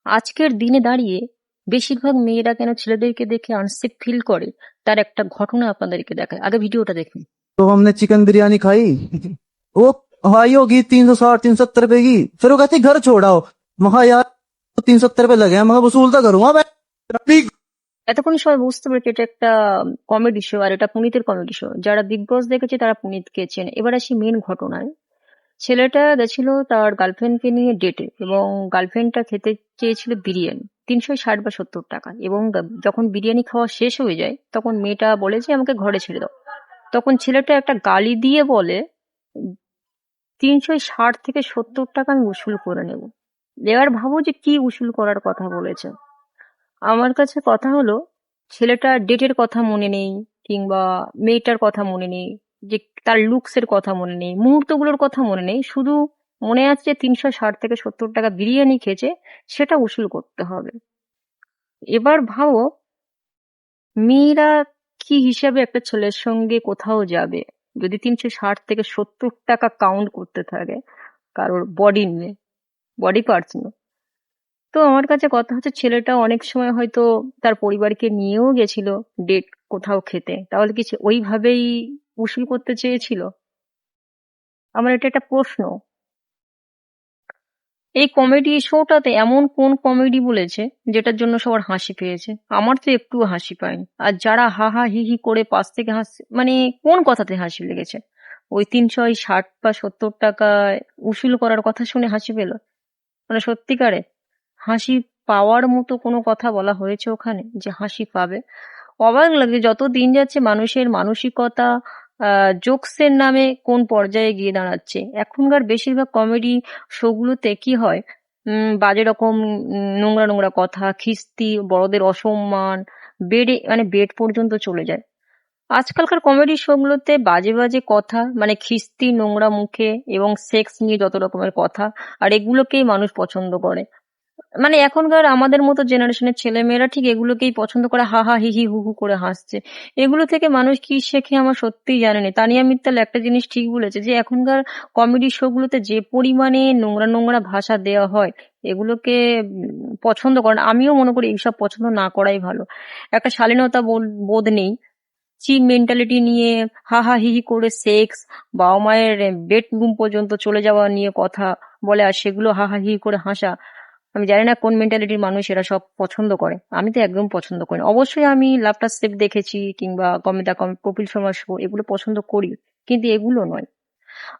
আজকের দিনে দাঁড়িয়ে বেশিরভাগ মেয়েরা কেন ছেলেদেরকে দেখে আনসেফ ফিল করে, তার একটা ঘটনা আপনাদেরকে দেখায়। আগে ভিডিওটা দেখুন। तो हमने चिकन बिरयानी खाई। वो हवाई होगी 360 370 रुपए की। फिर वो कहती घर छोड़ाओ। महा यार 370 रुपए लगे हैं, मगर वसूल तो करूंगा मैं अपनी। এতক্ষণ সবাই বুঝতে পেরেছে এটা একটা কমেডি শো, আর এটা পুনিতের কমেডি শো। যারা বিগ বস দেখেছে তারা পুনিতকে চেনে। এবার আসি মেন ঘটনায়। ছেলেটা গেছিল তার গার্লফ্রেন্ডকে নিয়ে ডেটে, এবং গার্লফ্রেন্ডটা খেতে চেয়েছিল বিরিয়ানি 360 বা 70 টাকা। এবং যখন বিরিয়ানি খাওয়া শেষ হয়ে যায় তখন মেয়েটা বলে যে আমাকে ঘরে ছেড়ে দাও। তখন ছেলেটা একটা গালি দিয়ে বলে 360 থেকে 70 টাকা আমি উসুল করে নেব। এবার ভাবো যে কি উসুল করার কথা বলেছে। আমার কাছে কথা হলো, ছেলেটার ডেটের কথা মনে নেই, কিংবা মেয়েটার কথা মনে নেই, যে তার লুকস এর কথা মনে নেই, মুহূর্তগুলোর কথা মনে নেই, শুধু মনে আছে যে 360 থেকে 70 টাকা বিরিয়ানি খেয়েছে, সেটা উসুল করতে হবে। এবার ভাবো মেয়েরা কি হিসাবে একটা ছেলের সঙ্গে কোথাও যাবে যদি 360 থেকে 70 টাকা কাউন্ট করতে থাকে কারোর বডি নিয়ে, বডি পার্টস নিয়ে। তো আমার কাছে কথা হচ্ছে, ছেলেটা অনেক সময় হয়তো তার পরিবারকে নিয়েও গেছিল ডেট কোথাও খেতে, তাহলে কি সে ওইভাবেই উসুল করতে চেয়েছিল? আমার এটা একটা প্রশ্ন। এই কমেডি শোটাতে এমন কোন কমেডি বলেছে যেটার জন্য সবার হাসি পেয়েছে? আমার তো একটুও হাসি পায়নি। আর যারা হা হা হি হি করে পাশ থেকে হাসছে, মানে কোন কথাতে হাসি লেগেছে? ওই 360 বা 70 টাকায় উসুল করার কথা শুনে হাসি পেল? মানে সত্যিকারে হাসি পাওয়ার মতো কোনো কথা বলা হয়েছে ওখানে যে হাসি পাবে? অবাক লাগে যত দিন যাচ্ছে মানুষের মানসিকতা জোকসের নামে কোন পর্যায়ে গিয়ে দাঁড়াচ্ছে। এখনকার বেশিরভাগ কমেডি শোগুলোতে কি হয়, বাজে রকম নোংরা নোংরা কথা, খিস্তি, বড়দের অসম্মান, বেডে মানে বেড পর্যন্ত চলে যায়। আজকালকার কমেডি শোগুলোতে বাজে বাজে কথা, মানে খিস্তি, নোংরা মুখে এবং সেক্স নিয়ে যত রকমের কথা, আর এগুলোকেই মানুষ পছন্দ করে। মানে এখনকার আমাদের মতো জেনারেশনের ছেলেমেয়েরা ঠিক এগুলোকেই পছন্দ করে, হা হা হি হি হু হু করে হাসছে। এগুলো থেকে মানুষ কি শেখে আমার সত্যিই জানি না। তানিয়া মিত্তাল একটা জিনিস ঠিক বলেছে, যে এখনকার কমেডি শো গুলোতে যে পরিমাণে নোংরা নোংরা ভাষা দেওয়া হয়, এগুলোকে পছন্দ করে না। আমিও মনে করি এইসব পছন্দ না করাই ভালো। একটা শালীনতা বোধ নেই, চিপ মেন্টালিটি নিয়ে হা হা হি হি করে সেক্স, বাবা মায়ের বেডরুম পর্যন্ত চলে যাওয়া নিয়ে কথা বলে, আর সেগুলো হা হা হি হি করে হাসা। আমি জানি না কোন মেন্টালিটির মানুষ এরা সব পছন্দ করে, আমি তো একদম পছন্দ করি না। অবশ্যই আমি লাফটার সেফ দেখেছি, কিংবা কপিল শর্মার শো, এগুলো পছন্দ করি, কিন্তু এগুলো নয়।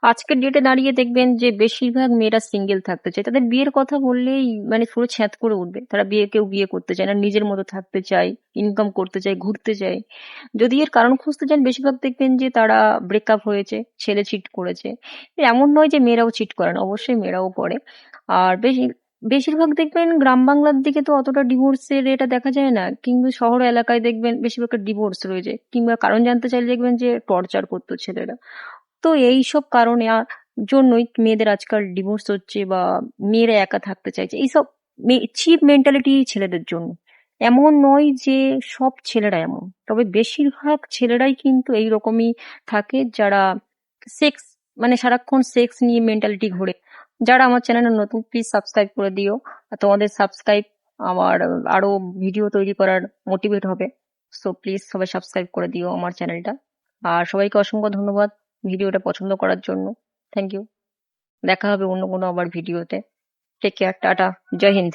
আজকের ডেটে দাঁড়িয়ে দেখবেন যে বেশিরভাগ মেয়েরা সিঙ্গেল থাকতে চায়। তাদের বিয়ের কথা বললেই মানে পুরো ছ্যাঁত করে উঠবে। তারা কেউ বিয়ে করতে চায় না, নিজের মতো থাকতে চায়, ইনকাম করতে চায়, ঘুরতে চায়। যদি এর কারণ খুঁজতে যান, বেশিরভাগ দেখবেন যে তারা ব্রেকআপ হয়েছে, ছেলে চিট করেছে। এমন নয় যে মেয়েরাও চিট করে না, অবশ্যই মেয়েরাও করে। আর বেশিরভাগ দেখবেন গ্রাম বাংলার দিকে তো অতটা ডিভোর্সের এটা দেখা যায় না, কিন্তু শহর এলাকায় দেখবেন বেশিরভাগ ডিভোর্স রয়েছে, কিংবা কারণ জানতে চাইলে দেখবেন যে টর্চার করতো ছেলেরা। তো এইসব কারণে জন্যই মেয়েদের আজকাল ডিভোর্স হচ্ছে, বা মেয়েরা একা থাকতে চাইছে। এইসব চিপ মেন্টালিটি ছেলেদের জন্য। এমন নয় যে সব ছেলেরা এমন, তবে বেশিরভাগ ছেলেরাই কিন্তু এইরকমই থাকে, যারা সেক্স, মানে সারাক্ষণ সেক্স নিয়ে মেন্টালিটি ঘুরে। যারা আমার চ্যানেলে নতুন, প্লিজ সাবস্ক্রাইব করে দিও। আর তোমাদের সাবস্ক্রাইব আমার আরো ভিডিও তৈরি করার মোটিভেট হবে। সো প্লিজ সবাই সাবস্ক্রাইব করে দিও আমার চ্যানেলটা। আর সবাইকে অসংখ্য ধন্যবাদ ভিডিওটা পছন্দ করার জন্য। Thank you. দেখা হবে অন্য কোনো আবার ভিডিওতে। টেক কেয়ার, টাটা, জয় হিন্দ।